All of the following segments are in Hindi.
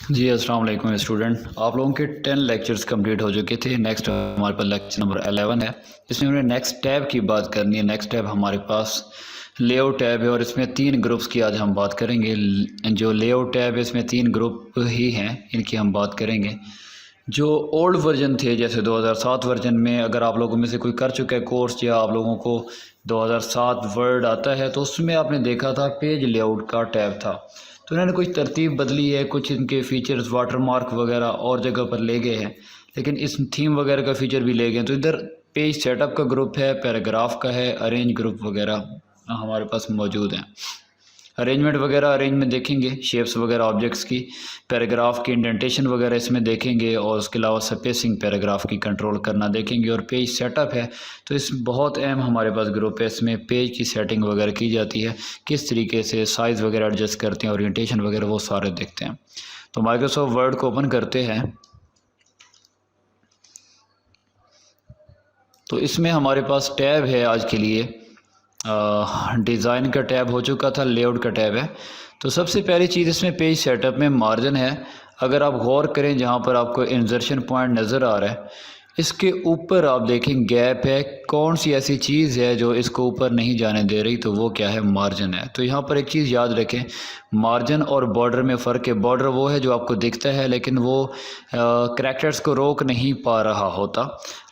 जी अस्सलाम वालेकुम स्टूडेंट। आप लोगों के 10 लेक्चर्स कंप्लीट हो चुके थे। नेक्स्ट हमारे पास लेक्चर नंबर 11 है। इसमें हमने नेक्स्ट टैब की बात करनी है। नेक्स्ट टैब हमारे पास लेआउट टैब है और इसमें 3 ग्रुप्स की आज हम बात करेंगे। जो लेआउट टैब है इसमें 3 ग्रुप ही हैं, इनकी हम बात करेंगे। जो ओल्ड वर्जन थे जैसे 2007 वर्जन में, अगर आप लोगों में से कोई कर चुका है कोर्स या आप लोगों को 2007 वर्ड आता है तो उसमें आपने देखा था पेज लेआउट का टैब था। तो इन्होंने कुछ तरतीब बदली है, कुछ इनके फीचर्स वाटरमार्क वगैरह और जगह पर ले गए हैं, लेकिन इस थीम वगैरह का फीचर भी ले गए। तो इधर पेज सेटअप का ग्रुप है, पैराग्राफ का है, अरेंज ग्रुप वगैरह हमारे पास मौजूद हैं। अरेंजमेंट वगैरह अरेंज में देखेंगे, शेप्स वगैरह ऑब्जेक्ट्स की, पैराग्राफ की इंडेंटेशन वगैरह इसमें देखेंगे, और उसके अलावा स्पेसिंग पैराग्राफ की कंट्रोल करना देखेंगे। और पेज सेटअप है तो इस बहुत अहम हमारे पास ग्रुप है। इसमें पेज की सेटिंग वगैरह की जाती है, किस तरीके से साइज़ वगैरह एडजस्ट करते हैं, ओरिएंटेशन वगैरह वो सारे देखते हैं। तो माइक्रोसॉफ्ट वर्ड को ओपन करते हैं। तो इसमें हमारे पास टैब है आज के लिए, डिज़ाइन का टैब हो चुका था, लेआउट का टैब है। तो सबसे पहली चीज़ इसमें पेज सेटअप में मार्जिन है। अगर आप गौर करें जहाँ पर आपको इंसर्शन पॉइंट नज़र आ रहा है, इसके ऊपर आप देखें गैप है। कौन सी ऐसी चीज़ है जो इसको ऊपर नहीं जाने दे रही, तो वो क्या है, मार्जिन है। तो यहाँ पर एक चीज़ याद रखें, मार्जिन और बॉर्डर में फ़र्क है। बॉर्डर वो है जो आपको दिखता है लेकिन वो करैक्टर्स को रोक नहीं पा रहा होता,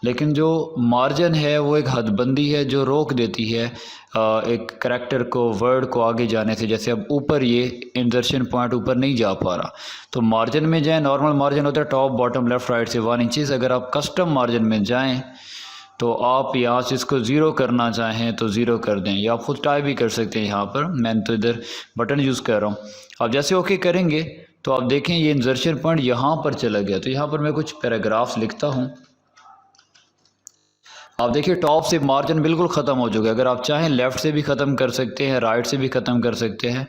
लेकिन जो मार्जिन है वो एक हदबंदी है जो रोक देती है एक करैक्टर को, वर्ड को आगे जाने से। जैसे अब ऊपर ये इंसर्शन पॉइंट ऊपर नहीं जा पा रहा, तो मार्जिन में जाएं। नॉर्मल मार्जिन होता है टॉप बॉटम लेफ़्ट राइट से 1 इंचज़। अगर आप कस्टम मार्जिन में जाएं तो आप यहाँ से इसको ज़ीरो करना चाहें तो ज़ीरो कर दें, या आप खुद टाइप भी कर सकते हैं। यहाँ पर मैं तो इधर बटन यूज़ कर रहा हूँ। आप जैसे ओके करेंगे तो आप देखें ये इंसर्शन पॉइंट यहाँ पर चला गया। तो यहाँ पर मैं कुछ पैराग्राफ्स लिखता हूँ। आप देखिए टॉप से मार्जिन बिल्कुल ख़त्म हो चुका है। अगर आप चाहें लेफ़्ट से भी ख़त्म कर सकते हैं, राइट से भी ख़त्म कर सकते हैं।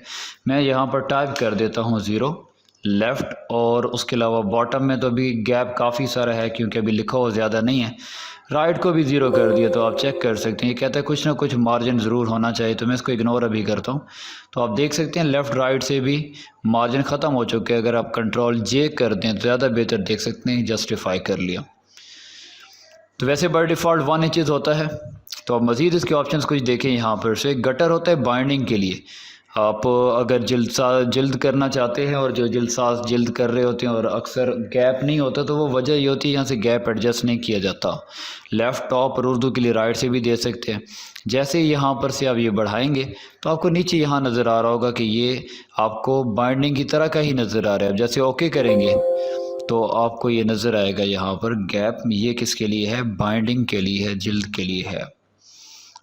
मैं यहाँ पर टाइप कर देता हूँ 0 लेफ़्ट। और उसके अलावा बॉटम में तो अभी गैप काफ़ी सारा है क्योंकि अभी लिखा हुआ ज़्यादा नहीं है। राइट को भी 0 कर दिया। तो आप चेक कर सकते हैं, ये कहता है कुछ ना कुछ मार्जिन ज़रूर होना चाहिए, तो मैं इसको इग्नोर अभी करता हूँ। तो आप देख सकते हैं लेफ़्ट राइट से भी मार्जिन ख़त्म हो चुके हैं। अगर आप कंट्रोल जे कर दें तो ज़्यादा बेहतर, देख सकते हैं जस्टिफाई कर लिया। तो वैसे बाय डिफ़ॉल्ट 1 इंचज़ होता है। तो आप मज़ीद इसके ऑप्शंस कुछ देखें। यहाँ पर से गटर होता है बाइंडिंग के लिए। आप अगर जल्द करना चाहते हैं और जो जल्द कर रहे होते हैं और अक्सर गैप नहीं होता, तो वो वजह ये होती है यहाँ से गैप एडजस्ट नहीं किया जाता। लेफ़्ट टॉप और उर्दू के लिए राइट से भी दे सकते हैं। जैसे यहाँ पर से आप ये बढ़ाएंगे तो आपको नीचे यहाँ नज़र आ रहा होगा कि ये आपको बाइंडिंग की तरह का ही नज़र आ रहा है। जैसे ओके करेंगे तो आपको ये नज़र आएगा यहाँ पर गैप। ये किसके लिए है, बाइंडिंग के लिए है, जिल्द के लिए है।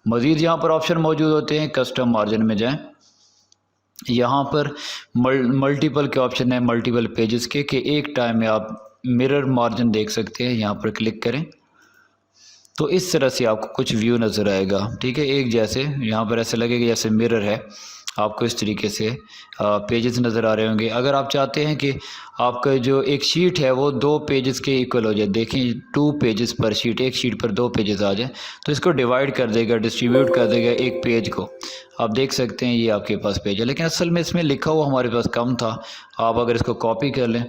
मज़ीद यहाँ पर ऑप्शन मौजूद होते हैं। कस्टम मार्जिन में जाएं, यहाँ पर मल्टीपल के ऑप्शन है, मल्टीपल पेजेस के, कि एक टाइम में आप मिरर मार्जिन देख सकते हैं। यहाँ पर क्लिक करें तो इस तरह से आपको कुछ व्यू नज़र आएगा। ठीक है, एक जैसे यहाँ पर ऐसे लगेगा जैसे मिरर है। आपको इस तरीके से पेजेस नज़र आ रहे होंगे। अगर आप चाहते हैं कि आपका जो एक शीट है वो 2 पेजेस के इक्वल हो जाए, देखें 2 पेजेस पर शीट, एक शीट पर 2 पेजेस आ जाए, तो इसको डिवाइड कर देगा, डिस्ट्रीब्यूट कर देगा एक पेज को। आप देख सकते हैं ये आपके पास पेज है, लेकिन असल में इसमें लिखा हुआ हमारे पास कम था। आप अगर इसको कॉपी कर लें,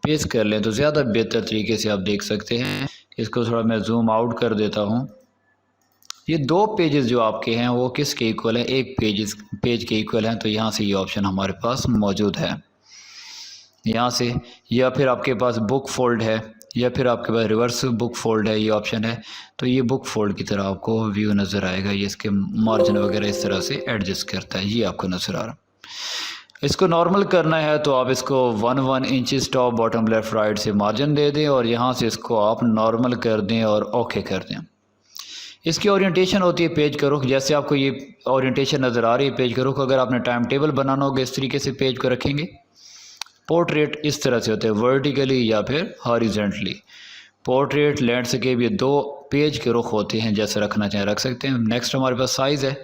पेस्ट कर लें, तो ज़्यादा बेहतर तरीके से आप देख सकते हैं। इसको थोड़ा मैं जूम आउट कर देता हूँ। ये 2 पेजेस जो आपके हैं वो किसके इक्वल हैं, एक पेज के इक्वल हैं। तो यहाँ से ये ऑप्शन हमारे पास मौजूद है। यहाँ से, या फिर आपके पास बुक फोल्ड है, या फिर आपके पास रिवर्स बुक फोल्ड है, ये ऑप्शन है। तो ये बुक फोल्ड की तरह आपको व्यू नज़र आएगा। ये इसके मार्जिन वगैरह इस तरह से एडजस्ट करता है, ये आपको नज़र आ रहा है। इसको नॉर्मल करना है तो आप इसको 1 inches top bottom left right से मार्जिन दे दें, और यहाँ से इसको आप नॉर्मल कर दें और ओके कर दें। इसकी ओरिएंटेशन होती है पेज का रुख। जैसे आपको ये ओरिएंटेशन नज़र आ रही है पेज का रुख, अगर आपने टाइम टेबल बनाना होगा इस तरीके से पेज को रखेंगे। पोर्ट्रेट इस तरह से होते हैं, वर्टिकली या फिर हॉरिजेंटली। पोर्ट्रेट, लैंडस्केप, ये 2 पेज के रुख होते हैं, जैसे रखना चाहें रख सकते हैं। नेक्स्ट हमारे पास साइज़ है।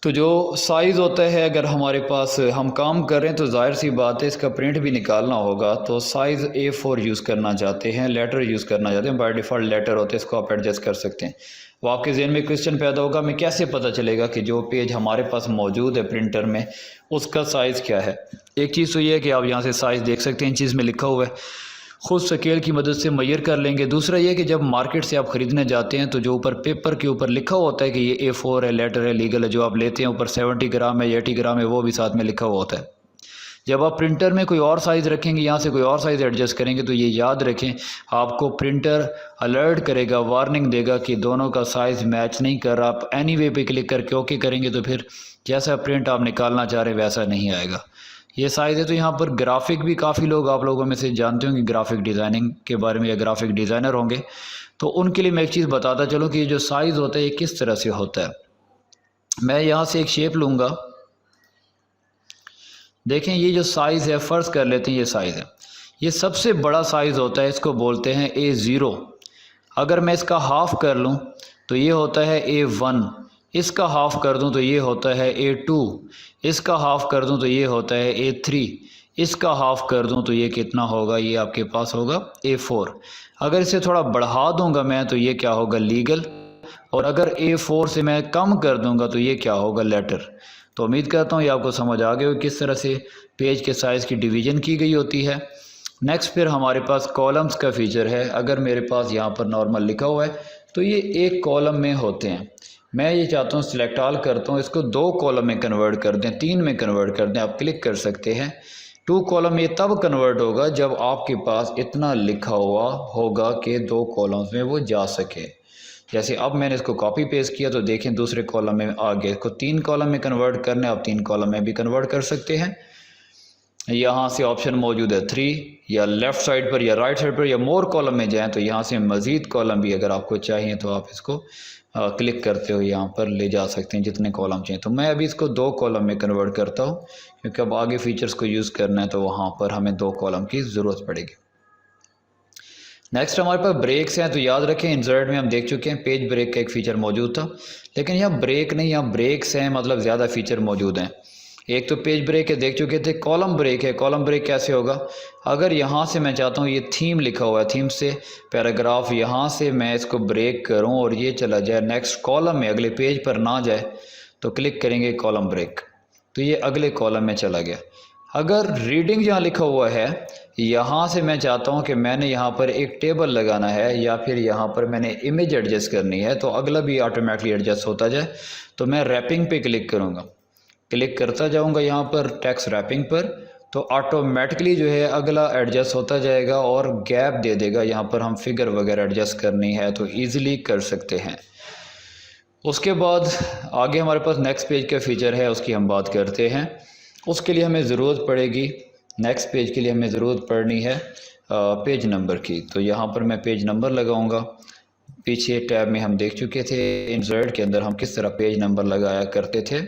तो जो साइज़ होता है, अगर हमारे पास हम काम कर रहे हैं तो जाहिर सी बात है इसका प्रिंट भी निकालना होगा। तो साइज़ A4 यूज़ करना चाहते हैं, लेटर यूज़ करना चाहते हैं, बाय डिफ़ॉल्ट लेटर होते हैं, इसको आप एडजस्ट कर सकते हैं। वो आपके जहन में क्वेश्चन पैदा होगा, हमें कैसे पता चलेगा कि जो पेज हमारे पास मौजूद है प्रिंटर में उसका साइज़ क्या है। एक चीज़ तो ये है कि आप यहाँ से साइज़ देख सकते हैं, चीज़ में लिखा हुआ है, ख़ुद स्केल की मदद से मेजर कर लेंगे। दूसरा ये कि जब मार्केट से आप ख़रीदने जाते हैं तो जो ऊपर पेपर के ऊपर लिखा हुआ होता है कि ये A4 है, लेटर है, लीगल है, जो आप लेते हैं ऊपर 70 ग्राम है, 80 ग्राम है, वो भी साथ में लिखा हुआ होता है। जब आप प्रिंटर में कोई और साइज़ रखेंगे, यहाँ से कोई और साइज़ एडजस्ट करेंगे, तो ये याद रखें आपको प्रिंटर अलर्ट करेगा, वार्निंग देगा कि दोनों का साइज़ मैच नहीं कर रहा। आप एनी वे पे क्लिक करके ओके करेंगे तो फिर जैसा प्रिंट आप निकालना चाह रहे हैं वैसा नहीं आएगा। ये साइज़ है। तो यहाँ पर ग्राफिक भी काफ़ी लोग आप लोगों में से जानते होंगे ग्राफिक डिज़ाइनिंग के बारे में, या ग्राफिक डिज़ाइनर होंगे, तो उनके लिए मैं एक चीज़ बताता चलूँ कि ये जो साइज़ होता है ये किस तरह से होता है। मैं यहाँ से एक शेप लूँगा, देखें ये जो साइज़ है, फ़र्ज़ कर लेते हैं ये साइज़ है, ये सबसे बड़ा साइज़ होता है, इसको बोलते हैं A0। अगर मैं इसका हाफ़ कर लूँ तो ये होता है A1, इसका हाफ़ कर दूँ तो ये होता है A2, इसका हाफ़ कर दूँ तो ये होता है A3, इसका हाफ़ कर दूँ तो ये कितना होगा, ये आपके पास होगा A4। अगर इसे थोड़ा बढ़ा दूँगा मैं तो ये क्या होगा, लीगल, और अगर A4 से मैं कम कर दूँगा तो ये क्या होगा, लेटर। तो उम्मीद करता हूँ ये आपको समझ आ गया हो किस तरह से पेज के साइज़ की डिवीज़न की गई होती है। नेक्स्ट फिर हमारे पास कॉलम्स का फ़ीचर है। अगर मेरे पास यहाँ पर नॉर्मल लिखा हुआ है तो ये एक कॉलम में होते हैं, मैं ये चाहता हूँ सिलेक्ट ऑल करता हूँ, इसको 2 कॉलम में कन्वर्ट कर दें, 3 में कन्वर्ट कर दें, आप क्लिक कर सकते हैं। 2 कॉलम ये तब कन्वर्ट होगा जब आपके पास इतना लिखा हुआ होगा कि 2 कॉलम्स में वो जा सके। जैसे अब मैंने इसको कॉपी पेस्ट किया तो देखें दूसरे कॉलम में आ गया। इसको 3 कॉलम में कन्वर्ट करना है, आप 3 कॉलम में भी कन्वर्ट कर सकते हैं। यहाँ से ऑप्शन मौजूद है 3, या लेफ़्ट साइड पर या राइट साइड पर, या मोर कॉलम में जाएं तो यहाँ से मज़ीद कॉलम भी अगर आपको चाहिए तो आप इसको क्लिक करते हो यहाँ पर ले जा सकते हैं जितने कॉलम चाहिए। तो मैं अभी इसको 2 कॉलम में कन्वर्ट करता हूँ क्योंकि अब आगे फीचर्स को यूज़ करना है तो वहाँ पर हमें 2 कॉलम की ज़रूरत पड़ेगी। नेक्स्ट हमारे पास ब्रेक्स हैं। तो याद रखें इंसर्ट में हम देख चुके हैं पेज ब्रेक का एक फ़ीचर मौजूद था, लेकिन यहाँ ब्रेक नहीं, यहाँ ब्रेक्स हैं, मतलब ज़्यादा फ़ीचर मौजूद हैं। एक तो पेज ब्रेक है देख चुके थे, कॉलम ब्रेक है। कॉलम ब्रेक कैसे होगा, अगर यहाँ से मैं चाहता हूँ ये थीम लिखा हुआ है, थीम से पैराग्राफ, यहाँ से मैं इसको ब्रेक करूँ और ये चला जाए नेक्स्ट कॉलम में, अगले पेज पर ना जाए, तो क्लिक करेंगे कॉलम ब्रेक, तो ये अगले कॉलम में चला गया। अगर रीडिंग जहाँ लिखा हुआ है, यहाँ से मैं चाहता हूँ कि मैंने यहाँ पर एक टेबल लगाना है या फिर यहाँ पर मैंने इमेज एडजस्ट करनी है, तो अगला भी ऑटोमेटिकली एडजस्ट होता जाए, तो मैं रैपिंग पे क्लिक करूँगा, क्लिक करता जाऊँगा यहाँ पर टेक्स्ट रैपिंग पर, तो ऑटोमेटिकली जो है अगला एडजस्ट होता जाएगा और गैप दे देगा। यहाँ पर हम फिगर वगैरह एडजस्ट करनी है तो ईज़िली कर सकते हैं। उसके बाद आगे हमारे पास नेक्स्ट पेज का फ़ीचर है, उसकी हम बात करते हैं। उसके लिए हमें ज़रूरत पड़ेगी, नेक्स्ट पेज के लिए हमें ज़रूरत पड़नी है पेज नंबर की। तो यहाँ पर मैं पेज नंबर लगाऊंगा। पीछे टैब में हम देख चुके थे इंसर्ट के अंदर हम किस तरह पेज नंबर लगाया करते थे।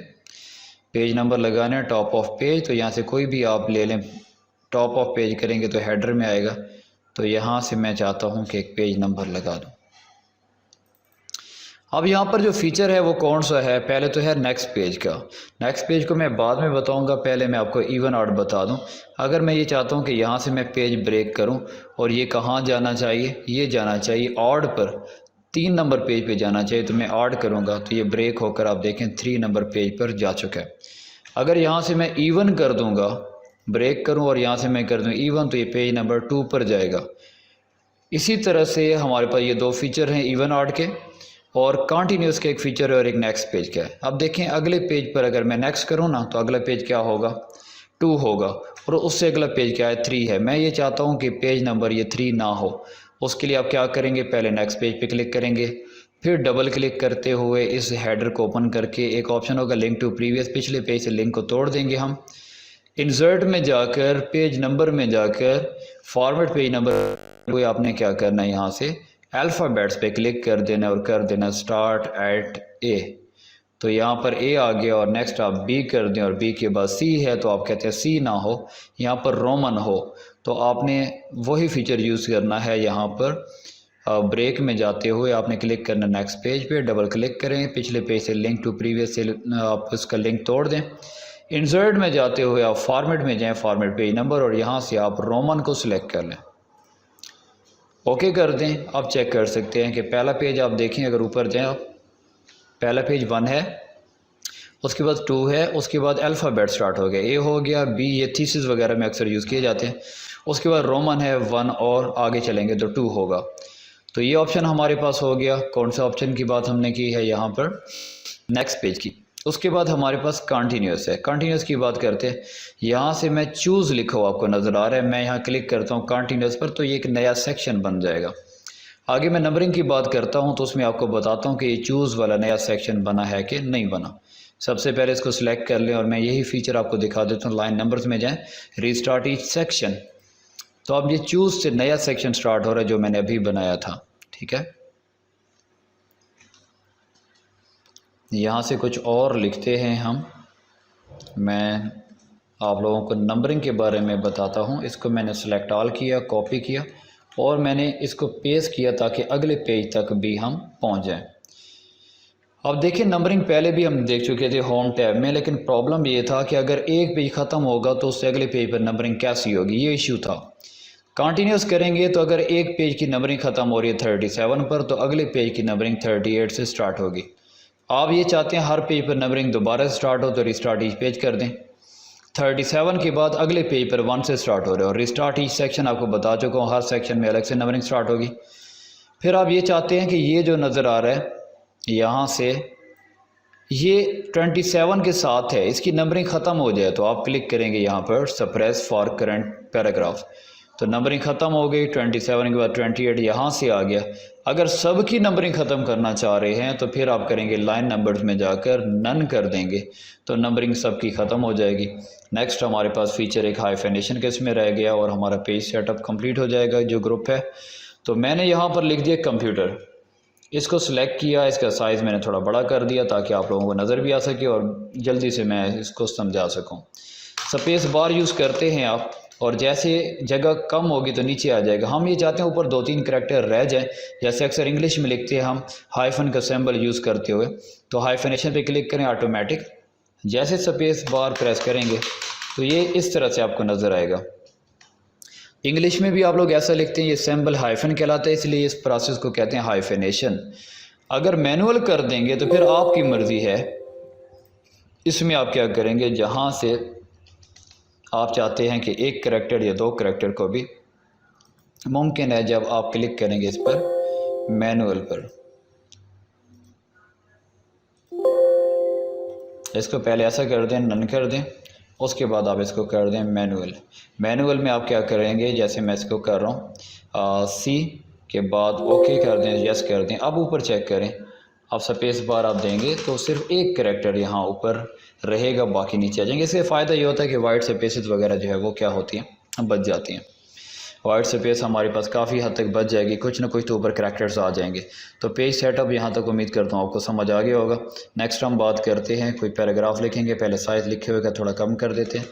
पेज नंबर लगाना है टॉप ऑफ पेज, तो यहाँ से कोई भी आप ले लें, टॉप ऑफ पेज करेंगे तो हेडर में आएगा। तो यहाँ से मैं चाहता हूँ कि एक पेज नंबर लगा दूँ। अब यहाँ पर जो फ़ीचर है वो कौन सा है, पहले तो है नेक्स्ट पेज का। नेक्स्ट पेज को मैं बाद में बताऊँगा, पहले मैं आपको इवन ऑड बता दूँ। अगर मैं ये चाहता हूँ कि यहाँ से मैं पेज ब्रेक करूँ और ये कहाँ जाना चाहिए, ये जाना चाहिए ऑड पर, 3 नंबर पेज पे जाना चाहिए, तो मैं ऑड करूँगा तो ये ब्रेक होकर आप देखें 3 नंबर पेज पर जा चुका है। अगर यहाँ से मैं इवन कर दूँगा, ब्रेक करूँ और यहाँ से मैं कर दूँ इवन, तो ये पेज नंबर 2 पर जाएगा। इसी तरह से हमारे पास ये 2 फीचर हैं इवन ऑड के, और कंटिन्यूस का एक फ़ीचर है और एक नेक्स्ट पेज का है। अब देखें अगले पेज पर अगर मैं नेक्स्ट करूँ ना, तो अगला पेज क्या होगा, 2 होगा, और उससे अगला पेज क्या है, 3 है। मैं ये चाहता हूँ कि पेज नंबर ये 3 ना हो। उसके लिए आप क्या करेंगे, पहले नेक्स्ट पेज पे क्लिक करेंगे, फिर डबल क्लिक करते हुए इस हेडर को ओपन करके एक ऑप्शन होगा लिंक टू प्रीवियस, पिछले पेज से लिंक को तोड़ देंगे हम। इंसर्ट में जाकर पेज नंबर में जाकर फॉर्मेट पेज नंबर को आपने क्या करना है, यहाँ से अल्फ़ाबेट्स पे क्लिक कर देना और कर देना स्टार्ट एट ए। तो यहाँ पर ए आ गया और नेक्स्ट आप बी कर दें और बी के बाद सी है, तो आप कहते हैं सी ना हो, यहाँ पर रोमन हो। तो आपने वही फीचर यूज़ करना है। यहाँ पर ब्रेक में जाते हुए आपने क्लिक करना नेक्स्ट पेज पे, डबल क्लिक करें, पिछले पेज से लिंक टू प्रीवियस से आप उसका लिंक तोड़ दें। इंसर्ट में जाते हुए आप फॉर्मेट में जाएँ, फॉर्मेट पेज नंबर, और यहाँ से आप रोमन को सिलेक्ट कर लें। ओके कर दें। आप चेक कर सकते हैं कि पहला पेज आप देखें, अगर ऊपर जाएं आप, पहला पेज 1 है, उसके बाद 2 है, उसके बाद अल्फ़ाबेट स्टार्ट हो गया, ए हो गया, बी, ये थीसिस वगैरह में अक्सर यूज़ किए जाते हैं। उसके बाद रोमन है 1 और आगे चलेंगे तो 2 होगा। तो ये ऑप्शन हमारे पास हो गया। कौन सा ऑप्शन की बात हमने की है यहाँ पर? नेक्स्ट पेज की। उसके बाद हमारे पास कंटिन्यूस है। कंटिन्यूस की बात करते हैं। यहाँ से मैं चूज़ लिखा हुआ आपको नज़र आ रहा है, मैं यहाँ क्लिक करता हूँ कंटिन्यूस पर, तो ये एक नया सेक्शन बन जाएगा। आगे मैं नंबरिंग की बात करता हूँ तो उसमें आपको बताता हूँ कि ये चूज़ वाला नया सेक्शन बना है कि नहीं बना। सबसे पहले इसको सिलेक्ट कर लें और मैं यही फीचर आपको दिखा देता हूँ। लाइन नंबर्स में जाएं, रीस्टार्ट ईच सेक्शन, तो अब ये चूज़ से नया सेक्शन स्टार्ट हो रहा है जो मैंने अभी बनाया था। ठीक है, यहाँ से कुछ और लिखते हैं हम। मैं आप लोगों को नंबरिंग के बारे में बताता हूँ। इसको मैंने सेलेक्ट ऑल किया, कॉपी किया और मैंने इसको पेस्ट किया ताकि अगले पेज तक भी हम पहुँच जाएं। अब देखिए, नंबरिंग पहले भी हम देख चुके थे होम टैब में, लेकिन प्रॉब्लम ये था कि अगर एक पेज ख़त्म होगा तो उससे अगले पेज पर नंबरिंग कैसी होगी, ये इशू था। कंटिन्यूस करेंगे तो अगर एक पेज की नंबरिंग ख़त्म हो रही है 37 पर, तो अगले पेज की नंबरिंग 38 से स्टार्ट होगी। आप ये चाहते हैं हर पेज पर नंबरिंग दोबारा से स्टार्ट हो, तो रिस्टार्ट ईच पेज कर दें। 37 के बाद अगले पेज पर 1 से स्टार्ट हो रहे हो। रिस्टार्ट ईच सेक्शन आपको बता चुका हूँ, हर सेक्शन में अलग से नंबरिंग स्टार्ट होगी। फिर आप ये चाहते हैं कि ये जो नज़र आ रहा है यहाँ से, ये 27 के साथ है, इसकी नंबरिंग ख़त्म हो जाए, तो आप क्लिक करेंगे यहाँ पर सप्रेस फॉर करंट पैराग्राफ, तो नंबरिंग ख़त्म हो गई। 27 के बाद 28 यहाँ से आ गया। अगर सब की नंबरिंग ख़त्म करना चाह रहे हैं तो फिर आप करेंगे लाइन नंबर्स में जाकर नन कर देंगे, तो नंबरिंग सब की ख़त्म हो जाएगी। नेक्स्ट हमारे पास फीचर एक हाइफेनेशन के इसमें रह गया और हमारा पेज सेटअप कंप्लीट हो जाएगा जो ग्रुप है। तो मैंने यहाँ पर लिख दिया कंप्यूटर, इसको सिलेक्ट किया, इसका साइज़ मैंने थोड़ा बड़ा कर दिया ताकि आप लोगों को नज़र भी आ सके और जल्दी से मैं इसको समझा सकूं। स्पेस बार यूज़ करते हैं आप, और जैसे जगह कम होगी तो नीचे आ जाएगा। हम ये चाहते हैं ऊपर 2-3 करैक्टर रह जाएं, जैसे अक्सर इंग्लिश में लिखते हैं हम हाइफन का सिंबल यूज़ करते हुए, तो हाइफनेशन पे क्लिक करें ऑटोमेटिक। जैसे स्पेस बार प्रेस करेंगे तो ये इस तरह से आपको नज़र आएगा। इंग्लिश में भी आप लोग ऐसा लिखते हैं, ये सिंबल हाइफन कहलाता है, इसलिए इस प्रोसेस को कहते हैं हाइफनेशन। अगर मैनुअल कर देंगे तो फिर आपकी मर्ज़ी है, इसमें आप क्या करेंगे, जहाँ से आप चाहते हैं कि एक करैक्टर या 2 करैक्टर को भी मुमकिन है, जब आप क्लिक करेंगे इस पर मैनुअल पर, इसको पहले ऐसा कर दें, नन कर दें, उसके बाद आप इसको कर दें मैनुअल। मैनुअल में आप क्या करेंगे, जैसे मैं इसको कर रहा हूँ, सी के बाद ओके कर दें, यस कर दें। अब ऊपर चेक करें, आप स्पेस बार आप देंगे तो सिर्फ एक करैक्टर यहाँ ऊपर रहेगा, बाकी नीचे आ जाएंगे। इससे फ़ायदा ये होता है कि वाइट स्पेसेस वगैरह जो है वो क्या होती हैं, बच जाती हैं। वाइट स्पेस हमारे पास काफ़ी हद तक बच जाएगी, कुछ ना कुछ तो ऊपर करैक्टर्स आ जाएंगे। तो पेज सेटअप यहाँ तक उम्मीद करता हूँ आपको समझ आ गया होगा। नेक्स्ट हम बात करते हैं, कोई पैराग्राफ लिखेंगे। पहले साइज़ लिखे हुए का थोड़ा कम कर देते हैं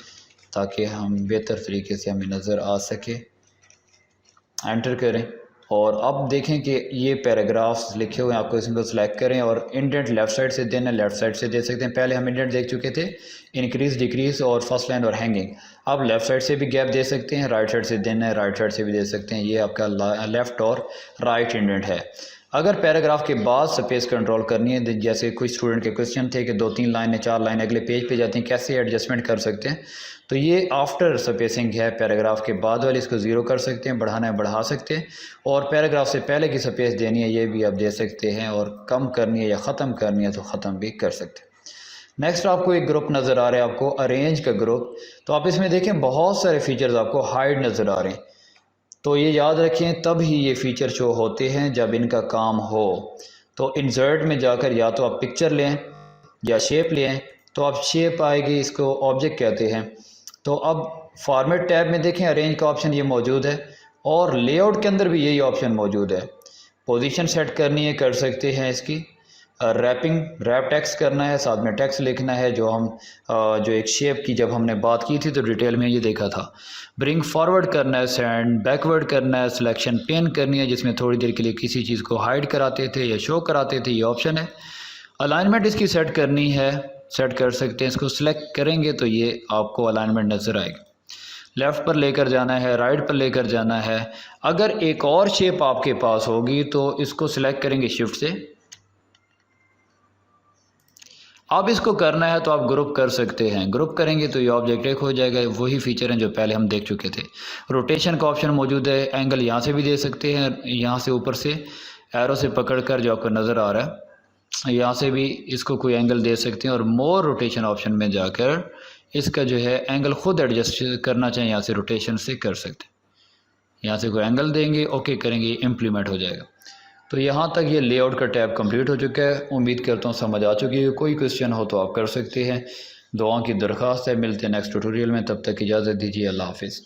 ताकि हम बेहतर तरीके से हमें नज़र आ सके। एंटर करें और अब देखें कि ये पैराग्राफ्स लिखे हुए हैं, आपको इसको सेलेक्ट करें और इंडेंट लेफ़्ट साइड से देना, लेफ़्ट साइड से दे सकते हैं। पहले हम इंडेंट देख चुके थे, इंक्रीज, डिक्रीज और फर्स्ट लाइन और हैंगिंग। आप लेफ़्ट साइड से भी गैप दे सकते हैं, राइट साइड से देना है, राइट साइड से भी दे सकते हैं। ये आपका लेफ़्ट और राइट इंडेंट है। अगर पैराग्राफ के बाद स्पेस कंट्रोल करनी है, जैसे कुछ स्टूडेंट के क्वेश्चन थे कि 2-3 लाइनें 4 लाइनें अगले पेज पे जाती हैं, कैसे एडजस्टमेंट कर सकते हैं, तो ये आफ्टर स्पेसिंग है, पैराग्राफ के बाद वाली, इसको ज़ीरो कर सकते हैं, बढ़ाना है बढ़ा सकते हैं, और पैराग्राफ से पहले की स्पेस देनी है ये भी आप दे सकते हैं, और कम करनी है या ख़त्म करनी है तो ख़त्म भी कर सकते हैं। नेक्स्ट आपको एक ग्रुप नज़र आ रहा है, आपको अरेंज का ग्रुप। तो आप इसमें देखें बहुत सारे फीचर्स आपको हाइड नज़र आ रहे हैं, तो ये याद रखें तब ही ये फ़ीचर शो होते हैं जब इनका काम हो। तो इंसर्ट में जाकर या तो आप पिक्चर लें या शेप लें, तो आप शेप आएगी, इसको ऑब्जेक्ट कहते हैं। तो अब फॉर्मेट टैब में देखें अरेंज का ऑप्शन ये मौजूद है, और लेआउट के अंदर भी यही ऑप्शन मौजूद है। पोजीशन सेट करनी है, कर सकते हैं इसकी। रैप टेक्स्ट करना है, साथ में टेक्स्ट लिखना है, जो एक शेप की जब हमने बात की थी तो डिटेल में ये देखा था। ब्रिंग फॉरवर्ड करना है, सेंड बैकवर्ड करना है, सिलेक्शन पेन करनी है जिसमें थोड़ी देर के लिए किसी चीज़ को हाइड कराते थे या शो कराते थे, ये ऑप्शन है। अलाइनमेंट इसकी सेट करनी है, सेट कर सकते हैं, इसको सिलेक्ट करेंगे तो ये आपको अलाइनमेंट नज़र आएगी। लेफ़्ट पर लेकर जाना है, राइट पर लेकर जाना है। अगर एक और शेप आपके पास होगी तो इसको सिलेक्ट करेंगे शिफ्ट से। अब इसको करना है तो आप ग्रुप कर सकते हैं, ग्रुप करेंगे तो ये ऑब्जेक्ट एक हो जाएगा। वही फीचर हैं जो पहले हम देख चुके थे। रोटेशन का ऑप्शन मौजूद है, एंगल यहाँ से भी दे सकते हैं, यहाँ से ऊपर से एरो से पकड़कर जो आपको नज़र आ रहा है यहाँ से भी इसको कोई एंगल दे सकते हैं। और मोर रोटेशन ऑप्शन में जाकर इसका जो है एंगल खुद एडजस्ट करना चाहें यहाँ से रोटेशन से कर सकते हैं। यहाँ से कोई एंगल देंगे, ओके करेंगे, इम्प्लीमेंट हो जाएगा। तो यहाँ तक ये लेआउट का टैब कंप्लीट हो चुका है। उम्मीद करता हूँ समझ आ चुकी है। कोई क्वेश्चन हो तो आप कर सकते हैं। दुआ की दरख्वास्त है। मिलते हैं नेक्स्ट ट्यूटोरियल में, तब तक इजाज़त दीजिए। अल्लाह हाफिज़।